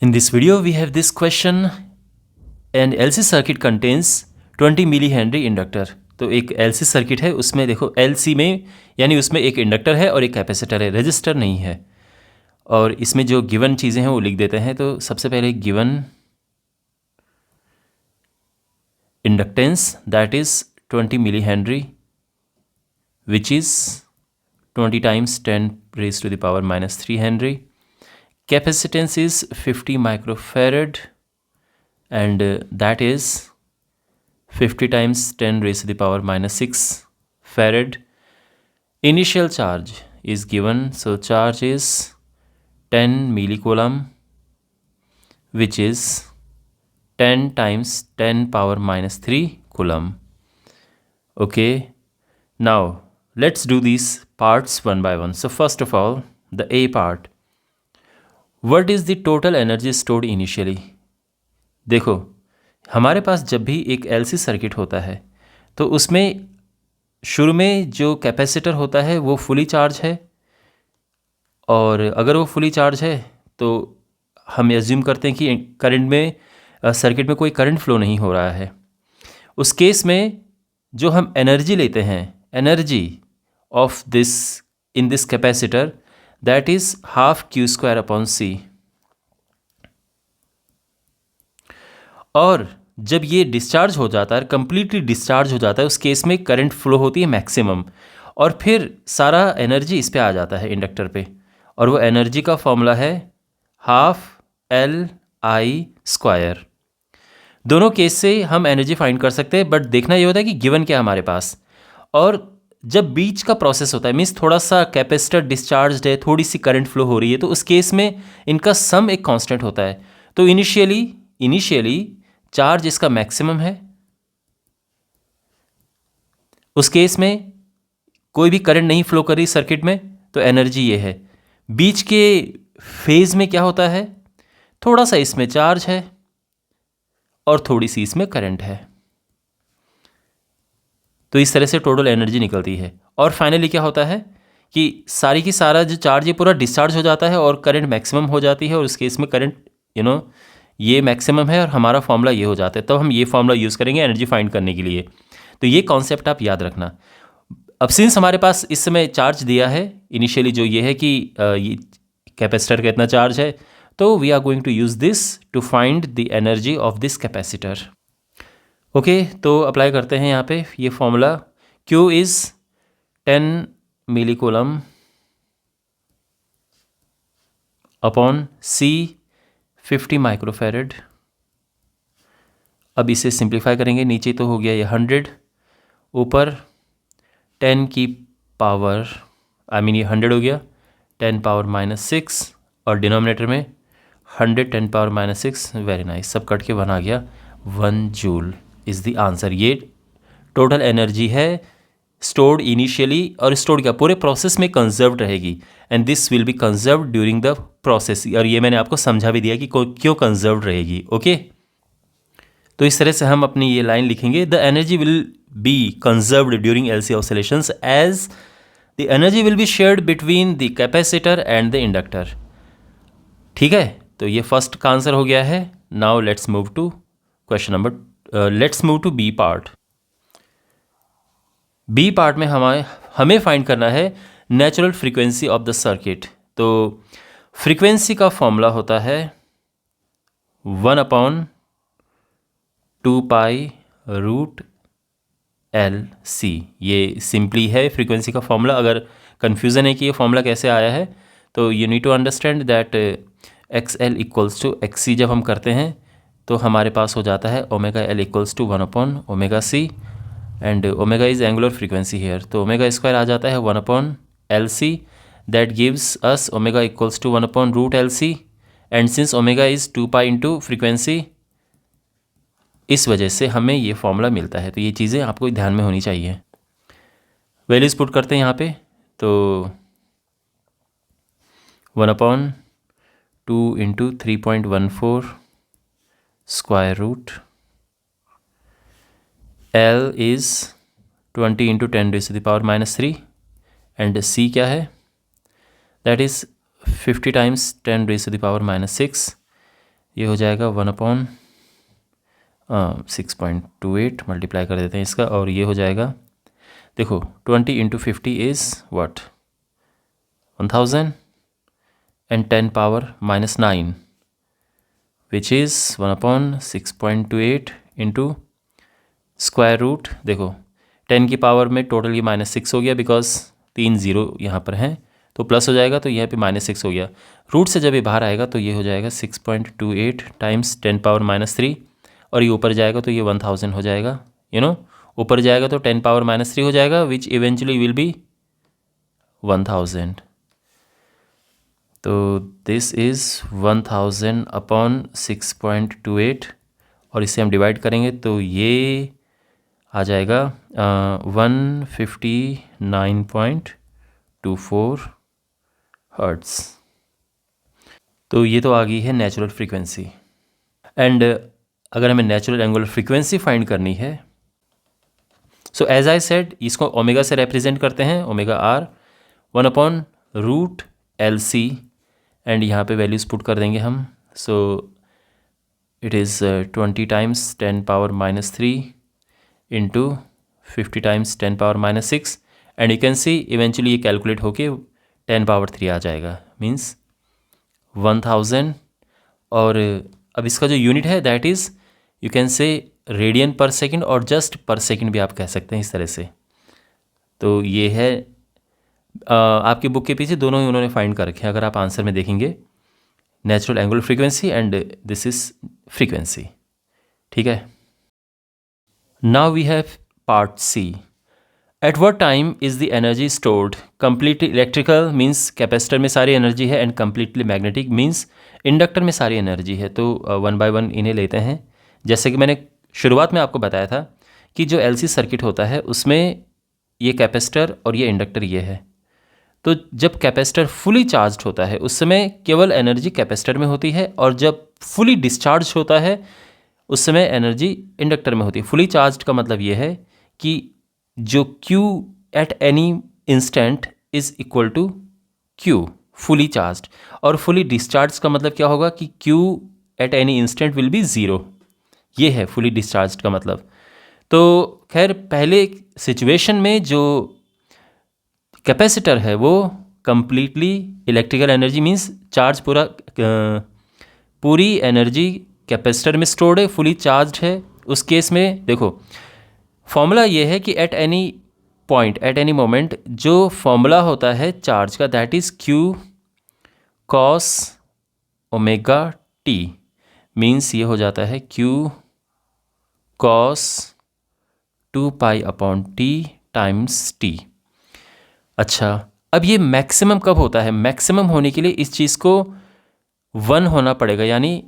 In this video, we have this question. An LC circuit contains 20 milli henry inductor. तो एक LC circuit है, उसमें देखो LC में यानी उसमें एक इंडक्टर है और एक कैपेसिटर है, रजिस्टर नहीं है. और इसमें जो गिवन चीज़ें हैं वो लिख देते हैं. तो सबसे पहले given inductance that is 20 milli henry which is 20 times 10 raised to the power minus 3 Henry. Capacitance is 50 microfarad and that is 50 times 10 raised to the power minus 6 farad. Initial charge is given, so charge is 10 millicoulomb which is 10 times 10 power minus 3 coulomb. Okay, now let's do these parts one by one. So first of all, the A part. What is the total energy stored initially? देखो, हमारे पास जब भी एक LC circuit होता है तो उसमें शुरू में जो कैपेसिटर होता है वो फुली चार्ज है, और अगर वो फुली चार्ज है तो हम एज्यूम करते हैं कि करंट में सर्किट में कोई करंट फ्लो नहीं हो रहा है. उस केस में जो हम एनर्जी लेते हैं, energy of this in this capacitor, that is half q square upon c. और जब ये डिस्चार्ज हो जाता है, कंप्लीटली डिस्चार्ज हो जाता है, उस केस में करंट फ्लो होती है मैक्सिमम, और फिर सारा एनर्जी इस पे आ जाता है इंडक्टर पे, और वो एनर्जी का फॉर्मूला है हाफ एल आई स्क्वायर. दोनों केस से हम एनर्जी फाइंड कर सकते हैं, बट देखना ये होता है कि गिवन क्या है हमारे पास. और जब बीच का प्रोसेस होता है, मीन्स थोड़ा सा कैपेसिटर डिस्चार्ज है, थोड़ी सी करंट फ्लो हो रही है, तो उस केस में इनका सम एक कांस्टेंट होता है. तो इनिशियली चार्ज इसका मैक्सिमम है, उस केस में कोई भी करंट नहीं फ्लो कर रही सर्किट में, तो एनर्जी ये है. बीच के फेज में क्या होता है, थोड़ा सा इसमें चार्ज है और थोड़ी सी इसमें करंट है, तो इस तरह से टोटल एनर्जी निकलती है. और फाइनली क्या होता है कि सारी की सारा जो चार्ज ये पूरा डिस्चार्ज हो जाता है और करंट मैक्सिमम हो जाती है, और उस केस में करंट ये मैक्सिमम है और हमारा फॉर्मूला ये हो जाता है. तब हम ये फॉर्मूला यूज़ करेंगे एनर्जी फाइंड करने के लिए. तो ये कॉन्सेप्ट आप याद रखना. अब सिंस हमारे पास इस समय चार्ज दिया है इनिशियली, जो ये है कि ये कैपेसिटर का इतना चार्ज है, तो we are going to use this to find the energy of this capacitor. Okay, तो अप्लाई करते हैं यहाँ पे ये formula. Q is 10 milli coulomb upon C 50 microfarad. अब इसे सिंप्लीफाई करेंगे, नीचे तो हो गया ये 100, ऊपर 10 की पावर ये 100 हो गया 10 पावर माइनस 6, और डिनोमिनेटर में 100 10 पावर माइनस 6. वेरी नाइस, सब कट के 1 आ गया. 1 जूल इज़ द आंसर. ये टोटल एनर्जी है स्टोर्ड इनिशियली, और स्टोर्ड क्या पूरे प्रोसेस में कंजर्व्ड रहेगी, and this will be conserved during the process. और ये मैंने आपको समझा भी दिया कि क्यों कंजर्व्ड रहेगी. ओके, तो इस तरह से हम अपनी ये लाइन लिखेंगे. The energy will be conserved during LC oscillations as the energy will be shared between the capacitor and the inductor. ठीक है, तो ये फर्स्ट का आंसर हो गया है. Now let's move to question number let's move to B part. B part में हमें फाइंड करना है natural frequency of the circuit. तो फ्रीक्वेंसी का फॉर्मूला होता है 1/2 पाई रूट LC. ये सिंपली है फ्रीक्वेंसी का फॉर्मूला. अगर कन्फ्यूज़न है कि ये फॉर्मूला कैसे आया है, तो you need to understand that XL equals to XC जब हम करते हैं तो हमारे पास हो जाता है omega L equals to 1/ωc, and omega is angular frequency here, तो ओमेगा स्क्वायर आ जाता है 1/LC. That gives us omega equals to 1/√LC, and since omega is 2 pi into frequency, इस वजह से हमें ये फॉर्मूला मिलता है. तो ये चीज़ें आपको ध्यान में होनी चाहिए. वैल्यूज़ पुट करते हैं यहाँ पे, तो 1/2 into 3.14 square root L is 20 into 10 raised to the power minus 3, and C क्या है, that is 50 times 10 raised to the power minus 6, ये हो जाएगा 1/6.28 मल्टीप्लाई कर देते हैं इसका, और ये हो जाएगा, देखो 20 × 50 is what 1000 and 10 power -9 which is 1/6.28 into square root, देखो 10 की पावर में टोटल ये -6 हो गया बिकॉज 3 0 यहाँ पर हैं, तो प्लस हो जाएगा, तो यहाँ पे -6 हो गया। रूट से जब ये बाहर आएगा तो ये हो जाएगा 6.28 टाइम्स 10 पावर -3, और ये ऊपर जाएगा तो ये 1000 हो जाएगा, ऊपर जाएगा तो 10 पावर -3 हो जाएगा, विच इवेंचुअली विल बी 1000। तो दिस इज़ 1000/6.28, और इसे हम डिवाइड करेंगे तो ये आ जाएगा 159.24 हर्ट्ज़। तो ये तो आ गई है नेचुरल फ्रीक्वेंसी। एंड अगर हमें नेचुरल एंगुलर फ्रीक्वेंसी फाइंड करनी है, सो एज आई सेड, इसको ओमेगा से रिप्रेजेंट करते हैं, ओमेगा आर 1/√LC, एंड यहाँ पे वैल्यूज़ पुट कर देंगे हम। So it is 20 times 10 power -3 into 50 times 10 power -6, and you can C eventually ये कैलकुलेट होके 10 पावर 3 आ जाएगा, मीन्स 1000। और अब इसका जो यूनिट है that is, you can say radian पर सेकेंड, और जस्ट पर सेकेंड भी आप कह सकते हैं इस तरह से। तो ये है आपकी बुक के पीछे दोनों ही उन्होंने फाइंड कर रखे हैं, अगर आप आंसर में देखेंगे, natural angular frequency and this is frequency. ठीक है, now we have part C. At what time is the energy stored? Completely electrical means capacitor में सारी एनर्जी है, and completely magnetic means inductor में सारी एनर्जी है। तो 1 बाय 1 इन्हें लेते हैं। जैसे कि मैंने शुरुआत में आपको बताया था कि जो LC सर्किट होता है उसमें ये कैपेसिटर और ये इंडक्टर ये है। तो जब कैपेसिटर फुली चार्ज्ड होता है उस समय केवल एनर्जी कैपेसिटर में होती है, और जब फुली डिस्चार्ज होता है उस समय एनर्जी इंडक्टर में होती है। फुली चार्ज्ड का मतलब ये है कि जो Q at any instant is equal to Q fully charged, और फुली डिस्चार्ज का मतलब क्या होगा कि Q at any instant will be 0। ये है फुली डिस्चार्ज का मतलब। तो खैर पहले सिचुएशन में जो कैपेसिटर है वो completely electrical energy means charge पूरी एनर्जी कैपेसिटर में स्टोर्ड है, फुली चार्ज्ड है। उस केस में देखो फॉर्मूला ये है कि at any point at any moment जो फॉर्मूला होता है चार्ज का that is Q cos omega t, means ये हो जाता है Q cos 2π/t times t। अच्छा, अब ये मैक्सिमम कब होता है? मैक्सिमम होने के लिए इस चीज़ को 1 होना पड़ेगा, यानी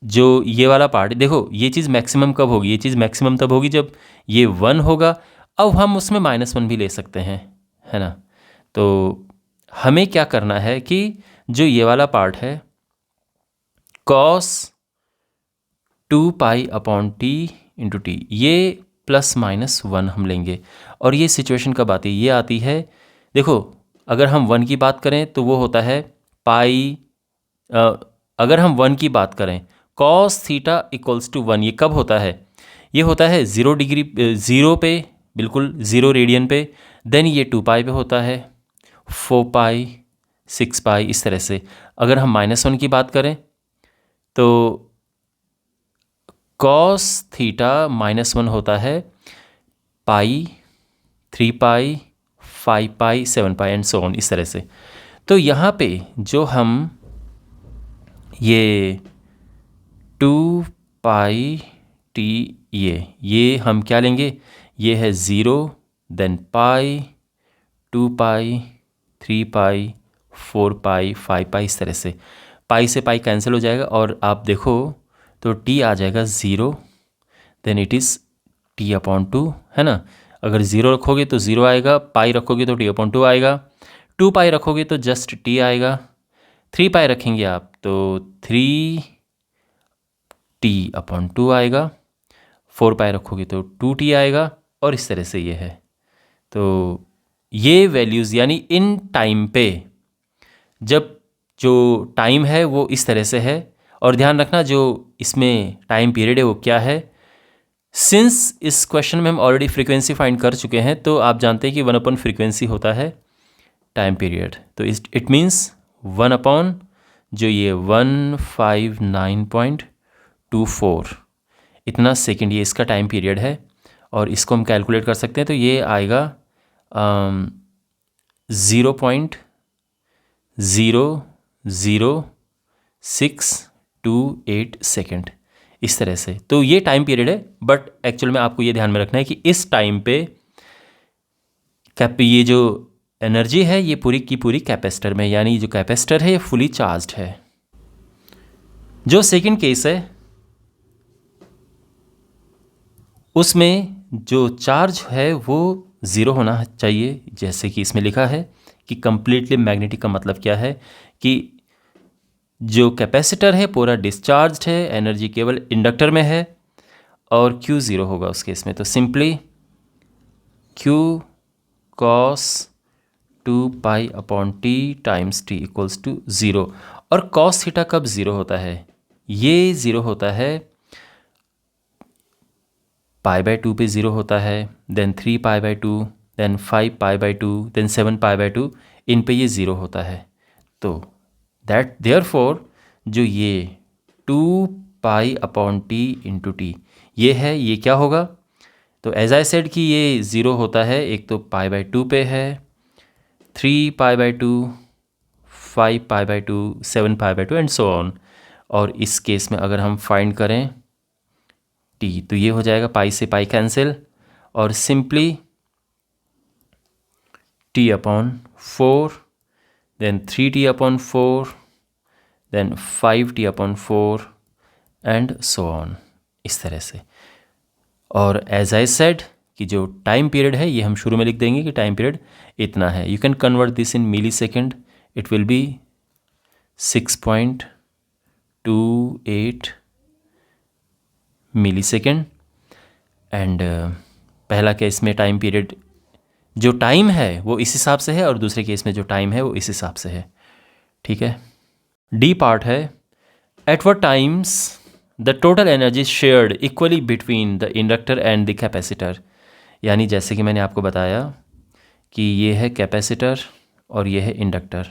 जो ये वाला पार्ट, देखो ये चीज़ मैक्सिमम कब होगी? ये चीज़ मैक्सिमम तब होगी जब ये 1 होगा। अब हम उसमें -1 भी ले सकते हैं, है ना। तो हमें क्या करना है कि जो ये वाला पार्ट है cos 2π/t इंटू t, ये +-1 हम लेंगे। और ये सिचुएशन कब आती है? ये आती है, देखो अगर हम 1 की बात करें तो वो होता है पाई, अगर हम 1 की बात करें cos थीटा इक्वल्स टू 1, ये कब होता है? ये होता है 0 डिग्री 0 पे, बिल्कुल 0 रेडियन पे। देन ये 2π पे होता है, 4π 6π इस तरह से। अगर हम -1 की बात करें तो cos थीटा -1 होता है पाई, 3π 5π 7π एंड सो ऑन इस तरह से। तो यहाँ पे जो हम ये 2πt ये हम क्या लेंगे? ये है 0, देन पाई, 2π 3π 4π 5π इस तरह से। पाई से पाई कैंसिल हो जाएगा, और आप देखो तो t आ जाएगा 0, देन इट इज़ t/2, है ना। अगर 0 रखोगे तो 0 आएगा, पाई रखोगे तो t/2 आएगा, 2π रखोगे तो जस्ट t आएगा, 3π रखेंगे आप तो 3t/2 आएगा, 4π रखोगे तो 2t आएगा, और इस तरह से ये है। तो ये वैल्यूज़ यानी इन टाइम पे, जब जो टाइम है वो इस तरह से है, और ध्यान रखना जो इसमें टाइम पीरियड है वो क्या है। सिंस इस क्वेश्चन में हम ऑलरेडी फ्रीक्वेंसी फाइंड कर चुके हैं, तो आप जानते हैं कि 1 अपॉन फ्रीक्वेंसी होता है टाइम पीरियड। तो इट मीन्स 1 अपॉन जो ये 159.24 इतना सेकेंड ये इसका टाइम पीरियड है, और इसको हम कैलकुलेट कर सकते हैं। तो ये आएगा 0.00628 सेकेंड, इस तरह से। तो ये टाइम पीरियड है, बट एक्चुअल में आपको ये ध्यान में रखना है कि इस टाइम पे ये जो एनर्जी है ये पूरी की पूरी कैपेसिटर में, यानी जो कैपेसिटर है ये फुली चार्ज्ड है। जो सेकंड केस है उसमें जो चार्ज है वो ज़ीरो होना चाहिए, जैसे कि इसमें लिखा है कि कंप्लीटली मैग्नेटिक का मतलब क्या है कि जो कैपेसिटर है पूरा डिस्चार्ज्ड है, एनर्जी केवल इंडक्टर में है, और Q ज़ीरो होगा उस केस में। तो simply Q cos 2π/T times T equals to zero. और cos थीटा कब ज़ीरो होता है? ये ज़ीरो होता है π/2 पे ज़ीरो होता है, देन 3π/2, देन 5π/2, देन 7π/2, इन पे ये ज़ीरो होता है। तो देयरफॉर जो ये 2π/T इंटू टी ये है, ये क्या होगा? तो एज आई सेड कि ये ज़ीरो होता है, एक तो π/2 पे है, 3π/2, 5π/2, 7π/2 एंड सो ऑन। और इस केस में अगर हम फाइंड करें टी, तो ये हो जाएगा पाई से पाई कैंसिल, और simply T/4, then 3T/4, then 5T/4 and so on, इस तरह से। और एज आई सेड कि जो टाइम पीरियड है ये हम शुरू में लिख देंगे कि टाइम पीरियड इतना है। You can convert this in millisecond, it will be 6.28 millisecond. And पहला केस में टाइम पीरियड जो टाइम है वो इस हिसाब से है, और दूसरे केस में जो टाइम है वो इस हिसाब से है। ठीक है। डी पार्ट है, at what times the total energy shared equally between the inductor and the capacitor. यानी जैसे कि मैंने आपको बताया कि ये है कैपेसिटर और ये है इंडक्टर।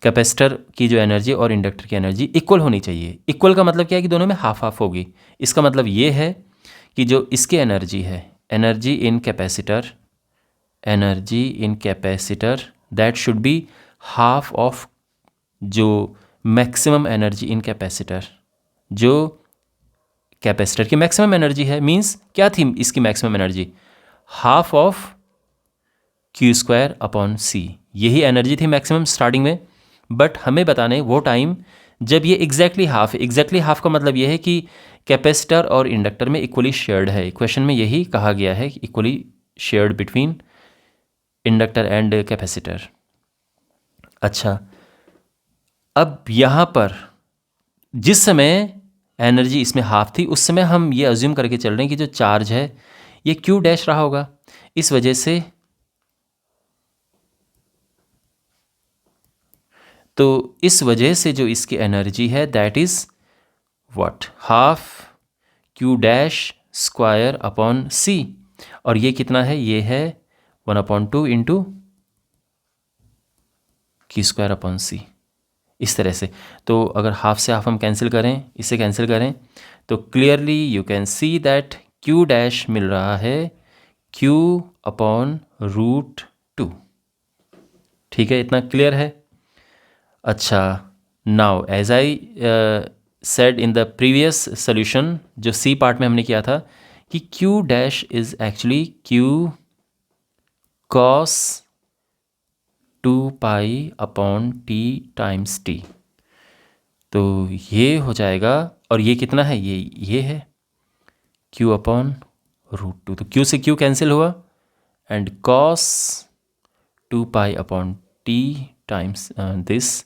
कैपेसिटर की जो एनर्जी और इंडक्टर की एनर्जी इक्वल होनी चाहिए। इक्वल का मतलब क्या है कि दोनों में हाफ हाफ होगी। इसका मतलब ये है कि जो इसकी एनर्जी है, energy in capacitor that should be half of जो मैक्सिमम एनर्जी इन कैपेसिटर। जो कैपेसिटर की मैक्सिमम एनर्जी है, मींस क्या थी इसकी maximum energy? Half of Q²/C। यही एनर्जी थी मैक्सिमम स्टार्टिंग में, बट हमें बताना है वो टाइम जब ये एग्जैक्टली हाफ है। एग्जैक्टली हाफ का मतलब ये है कि कैपेसिटर और इंडक्टर में इक्वली शेयर्ड है। क्वेश्चन में यही कहा गया है कि equally shared between inductor and capacitor. अच्छा, अब यहाँ पर जिस समय एनर्जी इसमें हाफ थी उस समय हम ये अज्यूम करके चल रहे हैं कि जो चार्ज है ये Q डैश रहा होगा। इस वजह से जो इसकी एनर्जी है that is what? Half Q'²/C। और ये कितना है? ये है 1/2 इंटू Q²/C, इस तरह से। तो अगर हाफ से हाफ हम कैंसिल करें, इसे कैंसिल करें, तो clearly you can see that Q dash मिल रहा है Q/√2। ठीक है, इतना क्लियर है। अच्छा, now as I said in the previous solution, जो सी पार्ट में हमने किया था कि Q dash is actually Q cos 2π/T times T। तो ये हो जाएगा, और ये कितना है? ये है Q/√2। तो Q से Q कैंसिल हुआ, and cos 2π/T times this,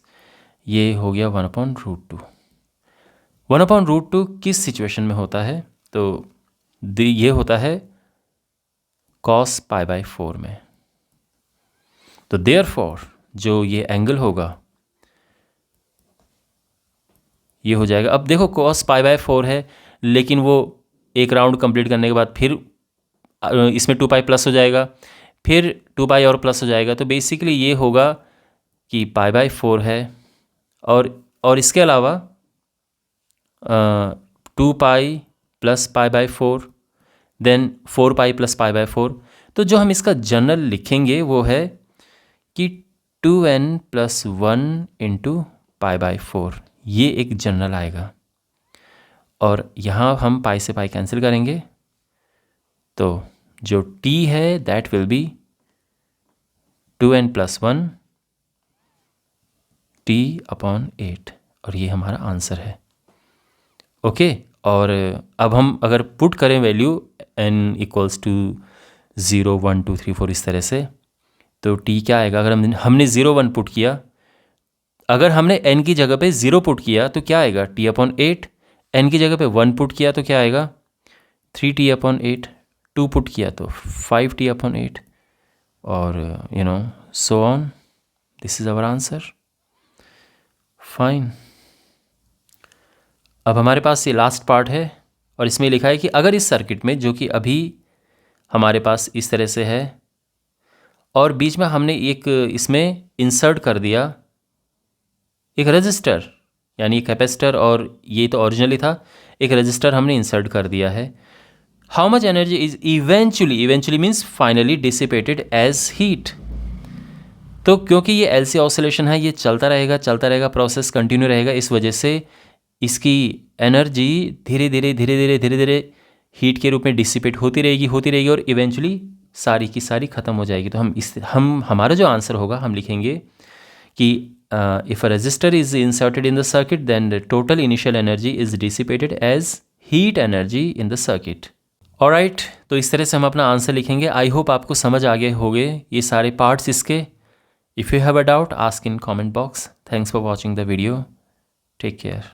ये हो गया 1/√2। 1/√2 किस सिचुएशन में होता है? तो ये होता है cos π/4 में। तो देयरफॉर जो ये एंगल होगा ये हो जाएगा। अब देखो cos π/4 है, लेकिन वो एक राउंड कंप्लीट करने के बाद फिर इसमें 2 पाई प्लस हो जाएगा, फिर 2 पाई और प्लस हो जाएगा। तो बेसिकली ये होगा कि π/4 है, और इसके अलावा 2 pi plus π/4, then 4 pi plus π/4। तो जो हम इसका जनरल लिखेंगे वो है कि 2n + 1 × π/4, ये एक जनरल आएगा। और यहाँ हम पाई से पाई कैंसिल करेंगे, तो जो t है that will be 2n + 1 t/8, और ये हमारा आंसर है। ओके, और अब हम अगर पुट करें वैल्यू n = 0 1 2 3 4 इस तरह से, तो t क्या आएगा? अगर हमने 0 1 पुट किया, अगर हमने n की जगह पे 0 पुट किया तो क्या आएगा? t/8। n की जगह पे 1 पुट किया तो क्या आएगा? 3t/8। 2 पुट किया तो 5t/8, और so on. This is our answer. Fine. अब हमारे पास ये लास्ट पार्ट है, और इसमें लिखा है कि अगर इस सर्किट में, जो कि अभी हमारे पास इस तरह से है, और बीच में हमने एक इसमें इंसर्ट कर दिया एक रजिस्टर, यानी कैपेसिटर, और ये तो ओरिजिनली था, एक रजिस्टर हमने इंसर्ट कर दिया है। How much energy is eventually means finally dissipated as heat. तो क्योंकि ये एलसी ऑसिलेशन है, ये चलता रहेगा, प्रोसेस कंटिन्यू रहेगा, इस वजह से इसकी एनर्जी धीरे धीरे हीट के रूप में डिसिपेट होती रहेगी, और इवेंचुअली सारी की सारी ख़त्म हो जाएगी। तो हमारा जो आंसर होगा, हम लिखेंगे कि if a resistor is inserted in the circuit, then the total initial energy is dissipated as heat energy in the circuit. Alright, तो इस तरह से हम अपना आंसर लिखेंगे। आई होप आपको समझ आ गए होंगे ये सारे पार्ट्स इसके। If you have a doubt, ask in comment box. Thanks for watching the video. Take care.